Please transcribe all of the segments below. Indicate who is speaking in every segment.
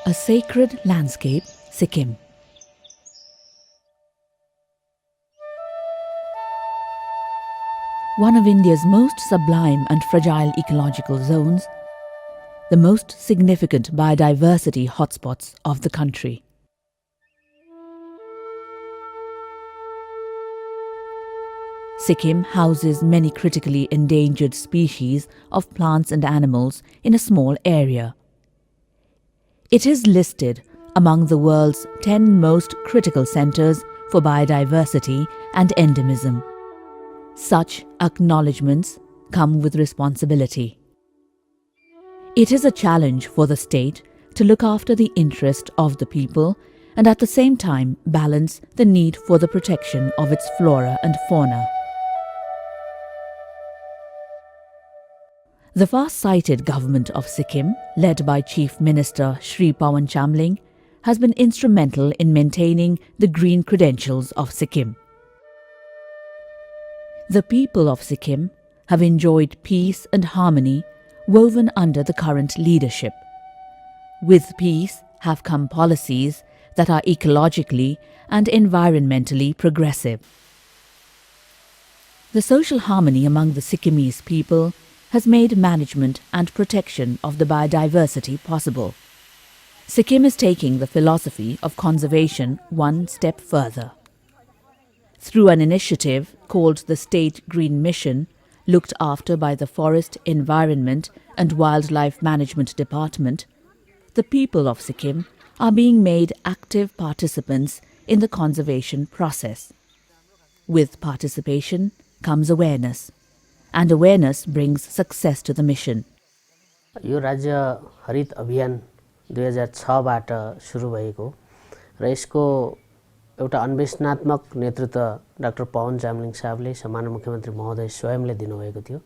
Speaker 1: A sacred landscape, Sikkim. One of India's most sublime and fragile ecological zones, the most significant biodiversity hotspots of the country. Sikkim houses many critically endangered species of plants and animals in a small area. It is listed among the world's 10 most critical centres for biodiversity and endemism. Such acknowledgements come with responsibility. It is a challenge for the state to look after the interest of the people and at the same time balance the need for the protection of its flora and fauna. The far-sighted government of Sikkim, led by Chief Minister Shri Pawan Chamling, has been instrumental in maintaining the green credentials of Sikkim. The people of Sikkim have enjoyed peace and harmony woven under the current leadership. With peace have come policies that are ecologically and environmentally progressive. The social harmony among the Sikkimese people has made management and protection of the biodiversity possible. Sikkim is taking the philosophy of conservation one step further. Through an initiative called the State Green Mission, looked after by the Forest, Environment and Wildlife Management Department, the people of Sikkim are being made active participants in the conservation process. With participation comes awareness, and awareness brings success to the mission.
Speaker 2: यो राज्य हरित अभियान 2006 बाट सुरु भएको र यसको एउटा अन्वेषणात्मक नेतृत्व doctor Pawan Chamling साहबले सम्माननीय मुख्यमन्त्री महोदय स्वयंले दिनुभएको थियो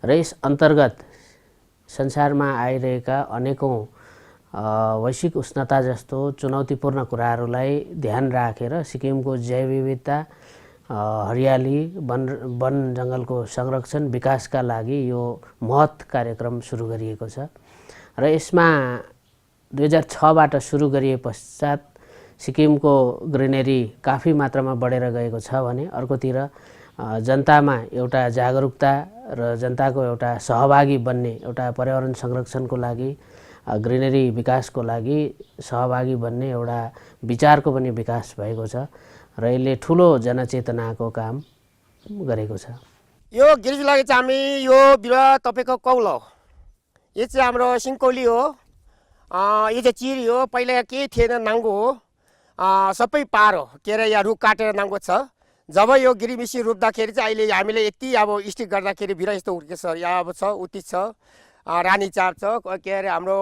Speaker 2: र यस अन्तर्गत संसारमा आइरहेका अनेकौं वैश्विक उष्णता जस्तो चुनौतीपूर्ण कुराहरूलाई ध्यान राखेर सिक्किमको जैव विविधता हरियाली वन जंगलको संरक्षण विकासका लागि यो महत् कार्यक्रम सुरु गरिएको छ र यसमा 2006 बाट सुरु गरिए पश्चात सिक्किमको ग्रिनरी काफी मात्रामा बढेर गएको छ भने अर्कोतिर जनतामा एउटा जागरुकता र जनताको एउटा सहभागी बन्ने एउटा पर्यावरण संरक्षणको लागि ग्रिनरी विकासको लागि सहभागी बन्ने एउटा विचारको पनि विकास भएको छ र यसले ठूलो जनचेतनाको काम गरेको छ।
Speaker 3: यो गिरिजको लागि चाहिँ हामी यो बिरुवा तपाईको कौल हो, यो चाहिँ हाम्रो सिंकौली हो, यो चाहिँ चिरी हो, पहिला के थिएन नाङ्गो हो, सबै पार हो, के अरे यहाँ रुख काटेर नाङ्गो छ। जब यो गिरिमिसी रोप्दाखेरि चाहिँ अहिले हामीले यति अब स्टिक गर्दाखेरि बिरुवा यस्तो हुर्केछ, यहाँ अब छ उति छ, रानी चाप छ, के अरे हाम्रो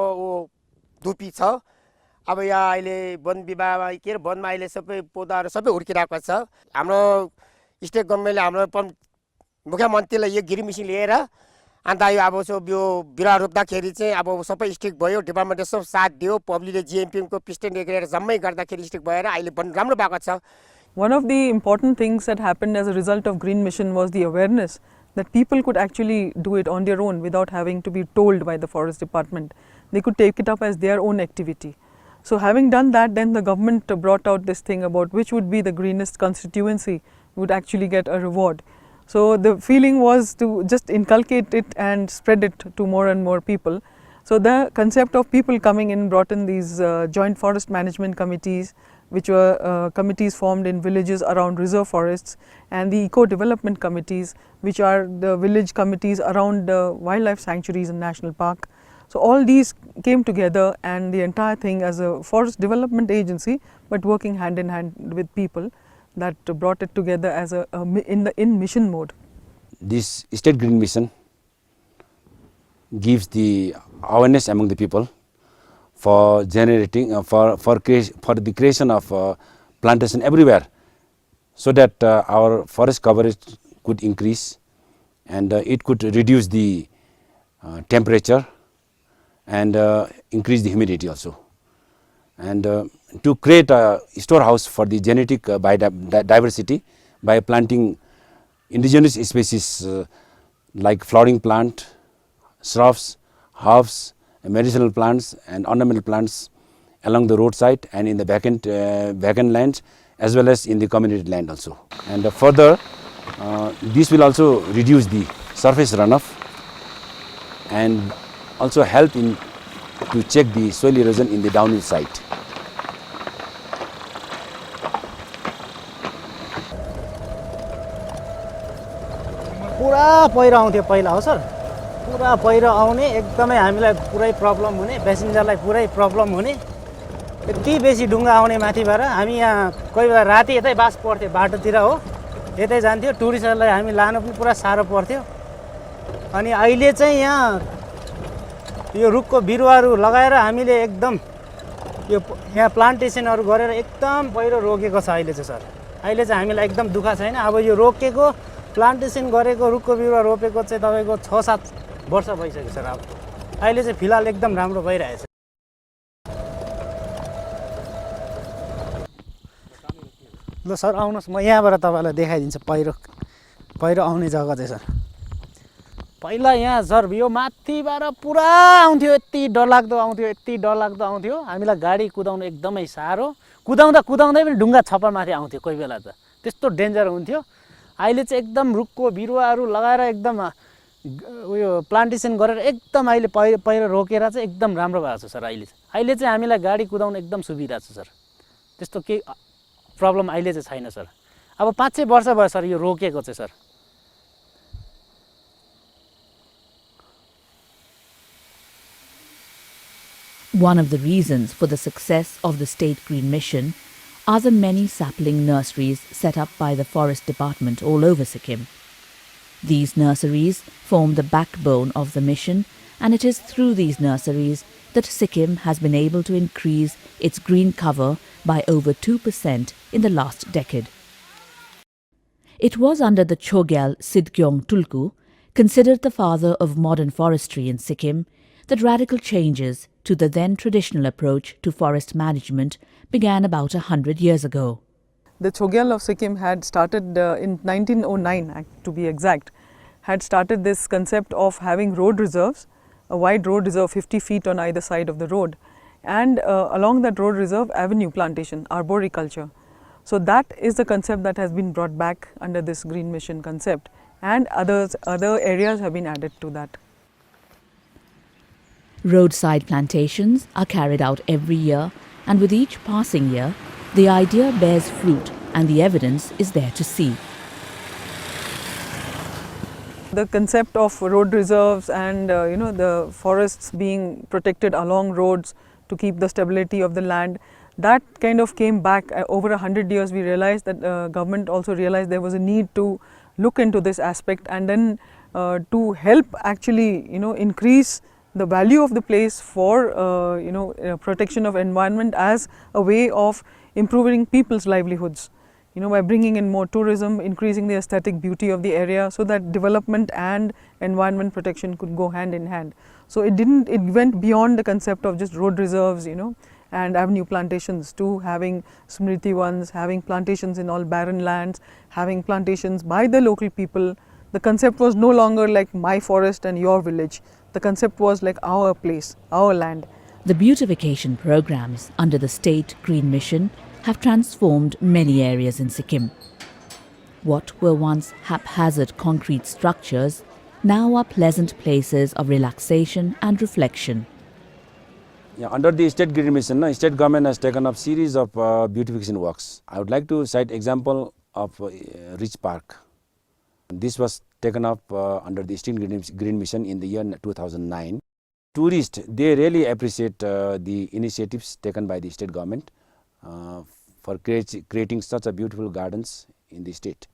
Speaker 3: धुपी छ। अब यहाँ अहिले वन विभागमा के अरे वनमा अहिले सबै पौधाहरू सबै हुर्किरहेको छ। हाम्रो स्टेट गभर्नमेन्टले हाम्रो मुख्यमन्त्रीले यो गिरिमिसी लिएर अन्त यो अब यो बिरुवा रोप्दाखेरि चाहिँ अब सबै स्टिक भयो, डिपार्टमेन्टले सब साथ दियो, पब्लिकले जिएमपीको पिस्टन गरेर जम्मै गर्दाखेरि स्टिक भएर अहिले वन राम्रो भएको छ।
Speaker 4: One of the important things that happened as a result of Green Mission was the awareness that people could actually do it on their own without having to be told by the Forest Department. They could take it up as their own activity. So having done that, then the government brought out this thing about which would be the greenest constituency would actually get a reward. So the feeling was to just inculcate it and spread it to more and more people. So the concept of people coming in brought in these joint forest management committees, which were committees formed in villages around reserve forests, and the eco-development committees, which are the village committees around wildlife sanctuaries and national park. So all these came together, and the entire thing as a forest development agency, but working hand in hand with people, that brought it together as in mission mode.
Speaker 5: This State Green Mission gives the awareness among the people for generating for the creation of plantation everywhere, so that our forest coverage could increase, and it could reduce the temperature and increase the humidity also, and to create a storehouse for the genetic biodiversity by planting indigenous species like flowering plant, shrubs, herbs, medicinal plants and ornamental plants along the roadside and in the vacant lands, as well as in the community land also. And further, this will also reduce the surface runoff and also help in to check the soil erosion in the downhill side.
Speaker 6: पुरा पहिरो आउँथ्यो पहिला हो sir, पुरा पहिरो आउने एकदमै हामीलाई पुरै प्रब्लम हुने, प्यासेन्जरलाई पुरै प्रब्लम हुने, यति बेसी ढुङ्गा आउने माथिबाट हामी यहाँ कोही बेला राति यतै बास पर्थ्यो बाटोतिर हो, यतै जान्थ्यो, टुरिस्टहरूलाई हामी लानु पनि पुरा साह्रो पर्थ्यो। अनि अहिले चाहिँ यहाँ यो रुखको बिरुवाहरू लगाएर हामीले एकदम यो यहाँ प्लान्टेसनहरू गरेर एकदम पहिरो रोकेको छ अहिले चाहिँ सर। अहिले चाहिँ हामीलाई एकदम दुःख छैन। अब यो रोकेको प्लान्टेसन गरेको रुखको बिरुवा रोपेको चाहिँ तपाईँको 6-7 वर्ष भइसक्यो सर। अब अहिले चाहिँ फिलहाल एकदम राम्रो भइरहेछ। ल सर आउनुहोस्, म यहाँबाट तपाईँलाई देखाइदिन्छु पहिरो आउने जग्गा चाहिँ सर। पहिला यहाँ सर यो माथिबाट पुरा आउँथ्यो, यति डरलाग्दो आउँथ्यो, यति डरलाग्दो आउँथ्यो, हामीलाई गाडी कुदाउनु एकदमै साह्रो, कुदाउँदै पनि ढुङ्गा छप्परमाथि आउँथ्यो कोही बेला त, त्यस्तो डेन्जर हुन्थ्यो। अहिले चाहिँ एकदम रुखको बिरुवाहरू लगाएर एकदम उयो प्लान्टेसन गरेर एकदम अहिले पहिरो रोकेर चाहिँ एकदम राम्रो भएको छ सर। अहिले चाहिँ हामीलाई गाडी कुदाउनु एकदम सुविधा छ सर, त्यस्तो केही प्रब्लम अहिले चाहिँ छैन सर। अब 5-6 वर्ष भयो सर यो रोकेको चाहिँ sir.
Speaker 1: One of the reasons for the success of the State Green Mission are the many sapling nurseries set up by the Forest Department all over Sikkim. These nurseries form the backbone of the mission, and it is through these nurseries that Sikkim has been able to increase its green cover by over 2% in the last decade. It was under the Chogyal Sidgyong Tulku, considered the father of modern forestry in Sikkim, that radical changes to the then traditional approach to forest management began about 100 years ago.
Speaker 4: The Chogyal of Sikkim had started in 1909, to be exact, had started this concept of having road reserves, a wide road reserve 50 feet on either side of the road, and along that road reserve avenue plantation, arboriculture. So that is the concept that has been brought back under this Green Mission concept, and other areas have been added to that.
Speaker 1: Roadside plantations are carried out every year, and with each passing year, the idea bears fruit and the evidence is there to see.
Speaker 4: The concept of road reserves and the forests being protected along roads to keep the stability of the land, that kind of came back over 100 years. We realized that government also realized there was a need to look into this aspect, and then to help actually increase the value of the place for protection of environment as a way of improving people's livelihoods, by bringing in more tourism, increasing the aesthetic beauty of the area, so that development and environment protection could go hand in hand. So it went beyond the concept of just road reserves, and avenue plantations, to having Smriti ones, having plantations in all barren lands, having plantations by the local people. The concept was no longer like my forest and your village. The concept was like our place, our land.
Speaker 1: The beautification programs under the State Green Mission have transformed many areas in Sikkim. What were once haphazard concrete structures now are pleasant places of relaxation and reflection.
Speaker 5: Yeah, under the State Green Mission, state government has taken up series of beautification works. I would like to cite example of Rich Park. This was taken up under the State Green Mission in the year 2009. Tourists, they really appreciate the initiatives taken by the state government for creating such a beautiful gardens in the state.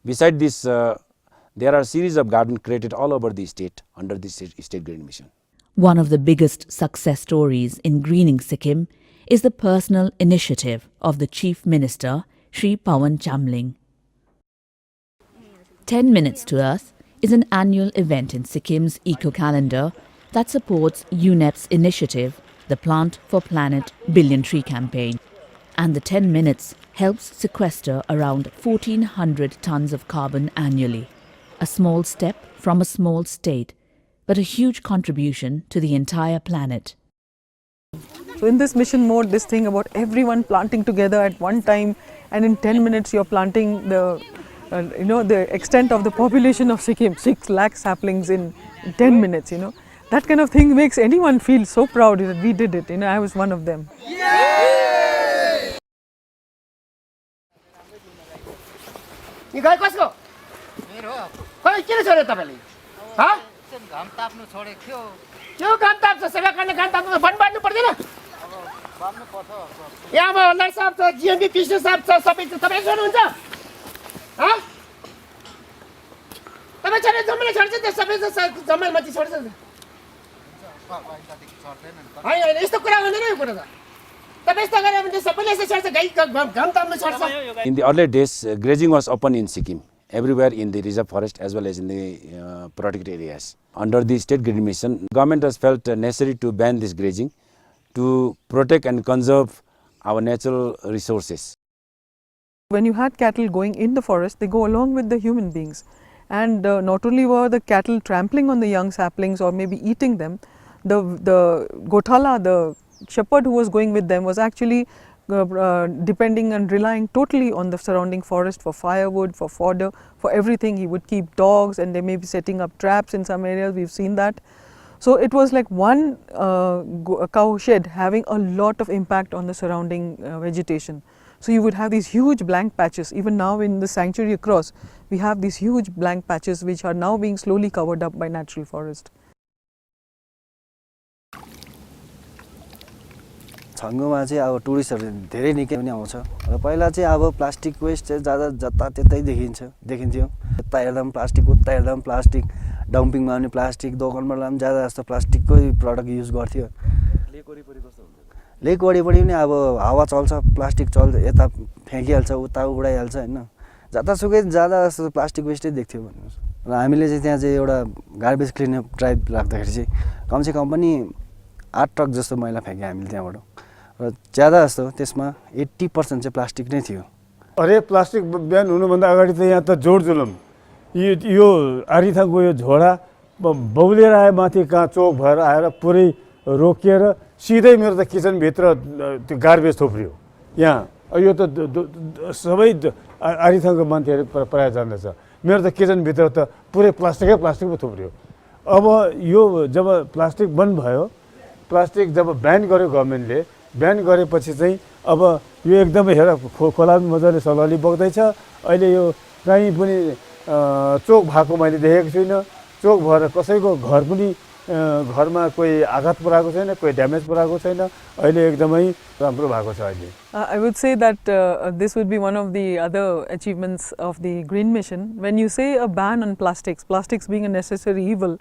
Speaker 5: Besides this, there are a series of gardens created all over the state under the State Green Mission.
Speaker 1: One of the biggest success stories in greening Sikkim is the personal initiative of the Chief Minister, Shri Pawan Chamling. 10 Minutes to Earth is an annual event in Sikkim's eco-calendar that supports UNEP's initiative, the Plant for Planet Billion Tree Campaign. And the 10 minutes helps sequester around 1,400 tons of carbon annually. A small step from a small state, but a huge contribution to the entire planet.
Speaker 4: So in this mission mode, this thing about everyone planting together at one time, and in 10 minutes you're planting the the extent of the population of Sikkim, 6 lakh saplings in 10 minutes, that kind of thing makes anyone feel so proud that we did it. I was one of them.
Speaker 3: यो गाई कसको मेरो हो खै किन छोड्यो तपाईले ह
Speaker 7: घाम ताप्नु छोडेको थियो
Speaker 3: त्यो घाम ताप्छ सेवा गर्ने घाम ताप्नु बन्द बाड्नु पर्दैन
Speaker 7: अब बाड्नु पर्छ
Speaker 3: यहाँ अब लड साहब छ जिएमबी पिस्टो साहब छ सबै तपाईले छोड्नुहुन्छ ह तपाई छोड्नु जम्मै छोड्छ त्यो सबै जम्मै माथि छोड्छ हैन हैन यस्तो कुरा हुँदैन यो कुरा त
Speaker 5: In the earlier days, grazing was open in Sikkim, everywhere in the reserve forest as well as in the protected areas. Under the state green mission, government has felt necessary to ban this grazing to protect and conserve our natural resources.
Speaker 4: When you had cattle going in the forest, they go along with the human beings. And not only were the cattle trampling on the young saplings or maybe eating them, the Gothala, the shepherd who was going with them, was actually depending and relying totally on the surrounding forest for firewood, for fodder, for everything. He would keep dogs, and they may be setting up traps in some areas. We've seen that. So it was like one cow shed having a lot of impact on the surrounding vegetation. So you would have these huge blank patches. Even now in the sanctuary across, we have these huge blank patches which are now being slowly covered up by natural forest.
Speaker 8: छङ्गुमा चाहिँ अब टुरिस्टहरु धेरै निकै पनि आउँछ र पहिला चाहिँ अब plastic waste चाहिँ ज्यादा जता त्यतै देखिन्थ्यो यता हेर्दा पनि प्लास्टिक उता हेर्दा पनि प्लास्टिक डम्पिङमा पनि प्लास्टिक दोकानमा पनि ज्यादा जस्तो प्लास्टिककै प्रडक्ट युज गर्थ्यो लेक वरिपरि पनि अब हावा चल्छ प्लास्टिक चल्छ यता फ्याँकिहाल्छ उता उडाइहाल्छ हैन जतासुकै ज्यादा जस्तो प्लास्टिक वेस्टै देख्थ्यो भन्नुस् र हामीले चाहिँ त्यहाँ चाहिँ एउटा गार्बेज क्लिनअप ड्राइभ राख्दाखेरि चाहिँ कमसेकम पनि 8 ट्रक जस्तो मैला फ्याँक्यो हामीले त्यहाँबाट र ज्यादा जस्तो त्यसमा 80% चाहिँ प्लास्टिक नै थियो।
Speaker 9: अरे प्लास्टिक ब्यान हुनुभन्दा अगाडि त यहाँ त जोडजुलम यो आरिथाङको यो झोडा बौलेर आए माथि कहाँ चोक भएर आएर पुरै रोकिएर सिधै मेरो त किचन भित्र त्यो गार्बेज थुप्रियो यहाँ यो त सबै आरिथाङको मान्छेहरु प्राय जान्दछ मेरो त किचन भित्र त पुरै प्लास्टिकै प्लास्टिक पो थुप्रियो। अब यो जब प्लास्टिक बन्द भयो प्लास्टिक जब ब्यान गर्यो गभर्नमेन्टले ब्यान गरेपछि चाहिँ अब यो एकदमै हेर खोला मजाले सलली बग्दैछ अहिले यो कहीँ पनि चोक भएको मैले देखेको छुइनँ चोक भएर कसैको घर पनि घरमा कोही आघात पुराएको छैन कोही ड्यामेज पुराएको छैन अहिले एकदमै राम्रो भएको छ अहिले।
Speaker 4: I would say that this would be one of the other achievements of the Green Mission. When you say a ban on plastics being a necessary evil,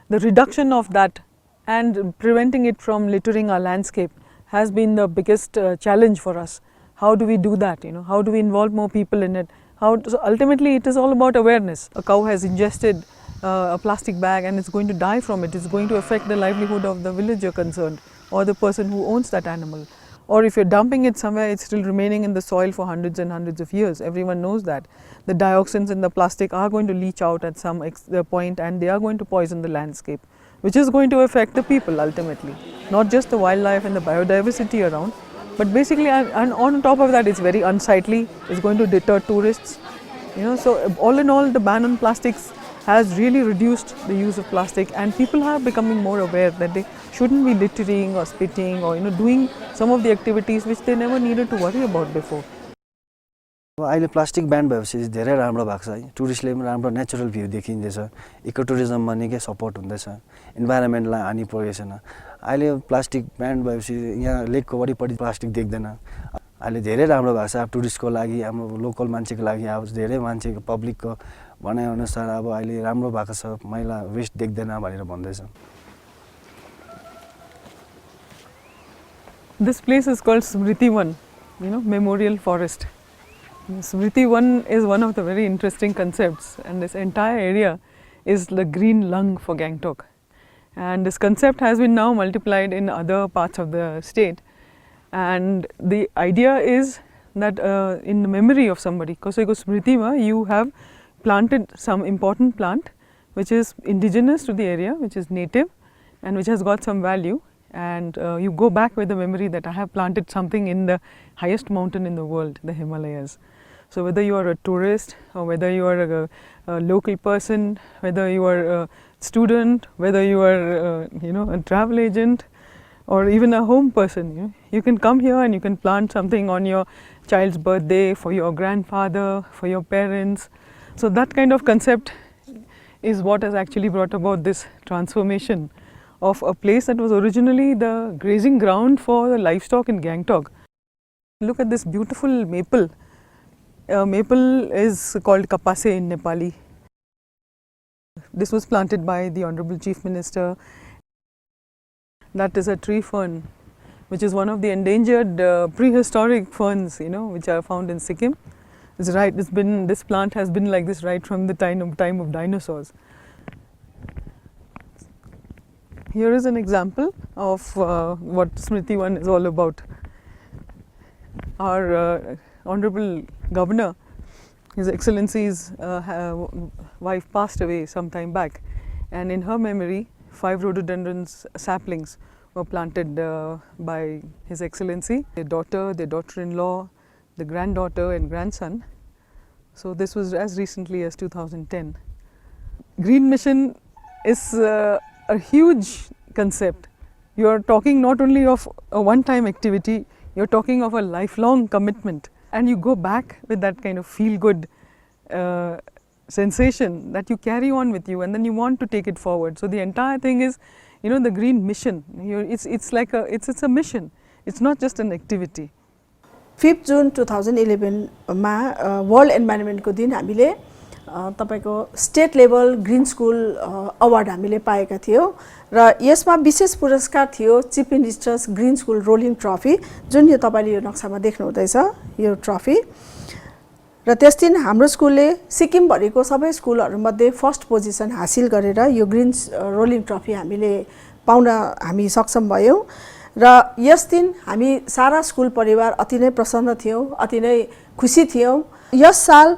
Speaker 4: the reduction of that and preventing it from littering our landscape has been the biggest challenge for us. How do we do that? How do we involve more people in it? So ultimately, it is all about awareness. A cow has ingested a plastic bag and it's going to die from it. It's going to affect the livelihood of the villager concerned or the person who owns that animal. Or if you're dumping it somewhere, it's still remaining in the soil for hundreds and hundreds of years. Everyone knows that. The dioxins in the plastic are going to leach out at some point and they are going to poison the landscape, which is going to affect the people ultimately, not just the wildlife and the biodiversity around, but basically, and on top of that, it's very unsightly, it's going to deter tourists. So all in all, the ban on plastics has really reduced the use of plastic, and people are becoming more aware that they shouldn't be littering or spitting or doing some of the activities which they never needed to worry about before.
Speaker 8: अहिले plastic ब्यान भएपछि धेरै राम्रो भएको छ है टुरिस्टले पनि राम्रो नेचुरल भ्यू देखिँदैछ इको टुरिज्ममा निकै सपोर्ट हुँदैछ इन्भाइरोमेन्टलाई हानि पुगेको छैन अहिले प्लास्टिक ब्यान भएपछि यहाँ लेकको वरिपरि प्लास्टिक देख्दैन अहिले धेरै राम्रो भएको छ अब टुरिस्टको लागि हाम्रो लोकल मान्छेको लागि अब धेरै मान्छेको पब्लिकको भनाइ अनुसार अब अहिले राम्रो भएको छ मैला वेस्ट देख्दैन भनेर भन्दैछ।
Speaker 4: This place is called Smriti Wan, Memorial Forest. Smriti Wan is one of the very interesting concepts, and this entire area is the green lung for Gangtok. And this concept has been now multiplied in other parts of the state. And the idea is that in the memory of somebody, Koseko Smriti, you have planted some important plant which is indigenous to the area, which is native and which has got some value. and you go back with the memory that I have planted something in the highest mountain in the world, the Himalayas. So whether you are a tourist or whether you are a local person, whether you are a student, whether you are a travel agent, or even a home person, you can come here and you can plant something on your child's birthday, for your grandfather, for your parents. So that kind of concept is what has actually brought about this transformation of a place that was originally the grazing ground for the livestock in Gangtok. Look at this beautiful maple. Maple is called kapase in Nepali. This was planted by the Honorable Chief Minister. That is a tree fern, which is one of the endangered prehistoric ferns, which are found in Sikkim. It's right. This plant has been like this right from the time of dinosaurs. Here is an example of what Smriti One is all about. Our Honorable Governor, His Excellency's wife passed away some time back, and in her memory 5 rhododendron saplings were planted by His Excellency, their daughter, their daughter-in-law, the granddaughter and grandson. So this was as recently as 2010. Green Mission is a huge concept. You are talking not only of a one-time activity, you are talking of a lifelong commitment, and you go back with that kind of feel-good sensation that you carry on with you, and then you want to take it forward. So the entire thing is, the Green Mission. It's a mission. It's not just an activity.
Speaker 10: 5 June 2011 मा world एन्भाइरोन्मेन्टको दिन हामीले तपाईको state level green school award हामीले पाएका थियौं र यसमा विशेष पुरस्कार थियो chief minister's green school rolling trophy, जुन यो तपाईले यो नक्सामा देख्नु हुँदैछ यो ट्रफी। र त्यस दिन हाम्रो स्कुलले सिक्किम भरिको सबै स्कुलहरु मध्ये फर्स्ट पोजिसन हासिल गरेर यो ग्रीन रोलिङ ट्रफी हामीले पाउन हामी सक्षम भयौं। र यस दिन हामी सारा स्कुल परिवार अति नै प्रसन्न थियौं, अति नै खुशी थियौं। यस साल